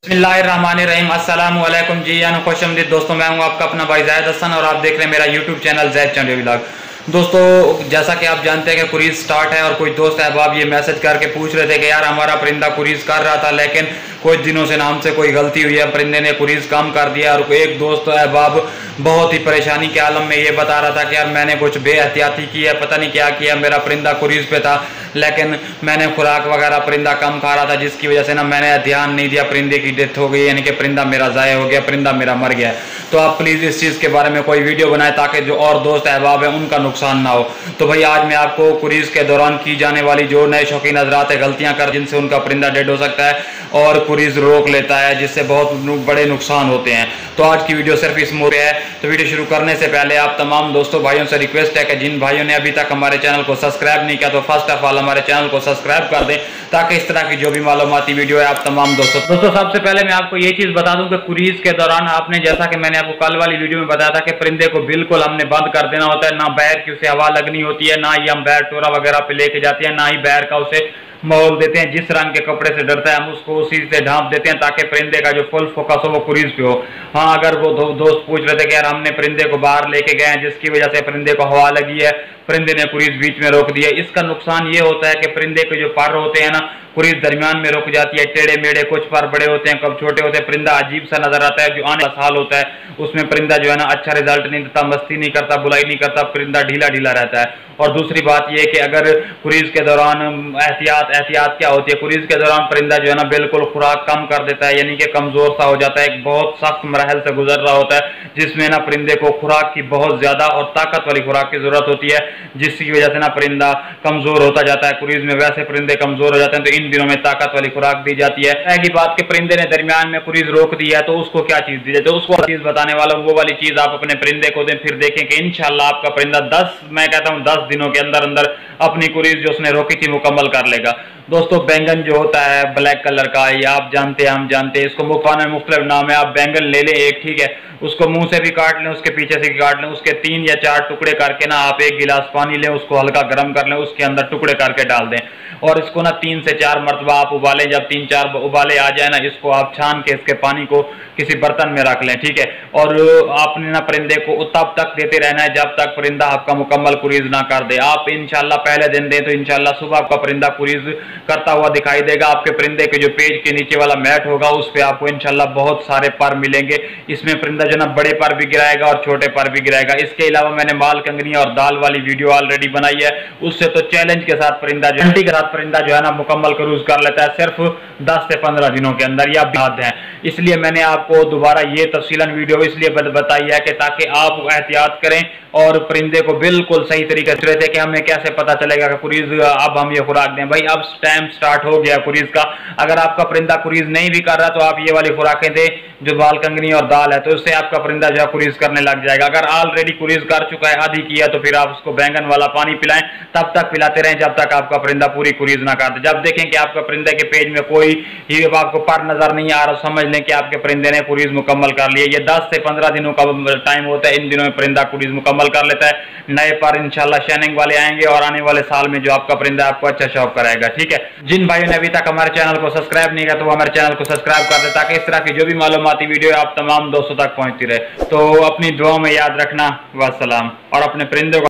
बिस्मिल्लाहिर्रहमानिर्रहीम। अस्सलाम वालेकुम जी यानी खुशअमदीद दोस्तों, मैं हूं आपका अपना भाई ज़ैद हसन और आप देख रहे हैं मेरा यूट्यूब चैनल ज़ैद चंडी व्लॉग। दोस्तों, जैसा कि आप जानते हैं कि कुरीज स्टार्ट है और कुछ दोस्त अहबाब ये मैसेज करके पूछ रहे थे कि यार हमारा परिंदा कुरीज कर रहा था लेकिन कुछ दिनों से नाम से कोई गलती हुई है, परिंदे ने कुरीज कम कर दिया। और एक दोस्त अहबाब बहुत ही परेशानी के आलम में ये बता रहा था कि यार मैंने कुछ बेहतियाती की है, पता नहीं क्या किया, मेरा परिंदा कुरीज पे था लेकिन मैंने खुराक वगैरह परिंदा कम खा रहा था जिसकी वजह से ना मैंने ध्यान नहीं दिया, परिंदे की डेथ हो गई, यानी कि परिंदा मेरा ज़ाया हो गया, परिंदा मेरा मर गया। तो आप प्लीज़ इस चीज़ के बारे में कोई वीडियो बनाएं ताकि जो और दोस्त अहबाब हैं उनका नुकसान ना हो। तो भाई आज मैं आपको कुरीज के दौरान की जाने वाली जो नए शौकीन हजरात है गलतियाँ कर जिनसे उनका परिंदा डेड हो सकता है और कुरीज रोक लेता है जिससे बहुत बड़े नुकसान होते हैं। तो आज की वीडियो सिर्फ इस मोड़ है। तो वीडियो शुरू करने से पहले आप तमाम दोस्तों भाइयों से रिक्वेस्ट है कि जिन भाइयों ने अभी तक हमारे चैनल को सब्सक्राइब नहीं किया तो फर्स्ट ऑफ ऑल हमारे चैनल को सब्सक्राइब कर दें ताकि इस तरह की जो भी मालूमाती वीडियो है आप तमाम दोस्तों सबसे पहले मैं आपको ये चीज बता दूं कि कुरीज के दौरान आपने, जैसा कि मैंने आपको कल वाली वीडियो में बताया था कि परिंदे को बिल्कुल हमने बंद कर देना होता है, ना बैर की उसे हवा लगनी होती है, ना ही हम बैर टोरा वगैरह पे लेके जाते हैं, ना ही बैर का उसे माहौल देते हैं। जिस रंग के कपड़े से डरता है हम उसको उसी से ढांप देते हैं ताकि परिंदे का जो फुल फोकस हो वो कुरीज पे हो। हाँ, अगर वो दोस्त पूछ रहे थे कि यार हमने परिंदे को बाहर लेके गए हैं जिसकी वजह से परिंदे को हवा लगी है, परिंदे ने कुरीज बीच में रोक दिया, इसका नुकसान ये होता है कि परिंदे के जो पर होते हैं ना कुरीज दरमियान में रुक जाती है, टेढ़े मेढ़े, कुछ पर बड़े होते हैं, कब छोटे होते हैं, परिंदा अजीब सा नजर आता है। जो आने वाला साल होता है उसमें परिंदा जो है ना अच्छा रिजल्ट नहीं देता, मस्ती नहीं करता, बुलाई नहीं करता, परिंदा ढीला ढीला रहता है। और दूसरी बात यह कि अगर कुरीज के दौरान एहतियात क्या होती है, कुरीज के दौरान परिंदा जो है ना बिल्कुल खुराक कम कर देता है, यानी कि कमजोर सा हो जाता है, एक बहुत सख्त मरहल से गुजर रहा होता है जिसमें ना परिंदे को खुराक की बहुत ज्यादा और ताकत वाली खुराक की जरूरत होती है जिसकी वजह से ना परिंदा कमजोर होता जाता है। कुरीज में वैसे परिंदे कमजोर हो जाते हैं तो इन दिनों में ताकत वाली खुराक दी जाती है। की बात के परिंदे ने दरमियान में कुरीज रोक दी है तो उसको क्या चीज दी जाए, तो उसको चीज बताने वाला वो वाली चीज आप अपने परिंदे को दें, फिर देखें कि इंशाल्लाह आपका परिंदा 10 दिनों के अंदर अंदर अपनी कुरीज जो उसने रोकी थी मुकम्मल कर लेगा। दोस्तों, बैंगन जो होता है ब्लैक कलर का, ये आप जानते हैं, हम जानते हैं, इसको मुख्तलिफ मुख्तलिफ नाम है। आप बैंगन ले लें एक, ठीक है, उसको मुंह से भी काट लें, उसके पीछे से भी काट लें, उसके 3 या 4 टुकड़े करके ना आप एक गिलास पानी लें, उसको हल्का गर्म कर लें, उसके अंदर टुकड़े करके डाल दें और इसको ना 3 से 4 मरतबा आप उबालें। जब 3-4 उबाले आ जाए ना इसको आप छान के इसके पानी को किसी बर्तन में रख लें, ठीक है। और आपने ना परिंदे को तब तक देते रहना है जब तक परिंदा आपका मुकम्मल कुरीज ना कर दे। आप इंशाल्लाह पहले दिन दें तो इंशाल्लाह सुबह आपका परिंदा कुरीज करता हुआ दिखाई देगा। आपके परिंदे के जो पेज के नीचे वाला मैट होगा उस पर आपको इंशाल्लाह बहुत सारे पर मिलेंगे। इसमें परिंदा जो ना बड़े पर भी गिराएगा और छोटे पर भी गिराएगा। इसके अलावा मैंने माल कंगनी और दाल वाली वीडियो ऑलरेडी बनाई है, उससे तो चैलेंज के साथ परिंदा जो घंटी के साथ परिंदा जो है ना मुकम्मल क्रूज कर लेता है सिर्फ 10 से 15 दिनों के अंदर। यह बात है, इसलिए मैंने आपको दोबारा ये तफसीलन वीडियो इसलिए बताई है कि ताकि आप एहतियात करें और परिंदे को बिल्कुल सही तरीके से थे कि हमें कैसे पता चलेगा कि कुरीज अब हम ये खुराक दें। भाई अब टाइम स्टार्ट हो गया कुरीज का। अगर आपका परिंदा कुरीज नहीं भी कर रहा तो आप ये वाली खुराकें दें जो बाल कंगनी और दाल है, तो उससे आपका परिंदा जो है कुरीज करने लग जाएगा। अगर ऑलरेडी कुरीज कर चुका है, आधी किया, तो फिर आप उसको बैंगन वाला पानी पिलाएं, तब तक पिलाते रहें जब तक आपका परिंदा पूरी कुरीज ना कर दे। जब देखें कि आपका परिंदे के पेज में कोई ही आपको पर नजर नहीं आ रहा, समझ लें कि आपके परिंदे ने कुरीज मुकम्मल कर लिया। ये 10 से 15 दिनों का टाइम होता है, इन दिनों में परिंदा कुरीज मुकम्मल कर लेता है। नए पर इंशाल्लाह शाइनिंग वाले आएंगे और आने वाले साल में जो आपका परिंदा आपको अच्छा शौक कराएगा, ठीक है। जिन भाइयों ने अभी तक हमारे चैनल को सब्सक्राइब नहीं किया तो वो हमारे चैनल को सब्सक्राइब कर दे ताकि इस तरह की जो भी मालूमाती वीडियो आप तमाम दोस्तों तक पहुंचती रहे। तो अपनी दुआ में याद रखना, वस्सलाम, और अपने परिंदों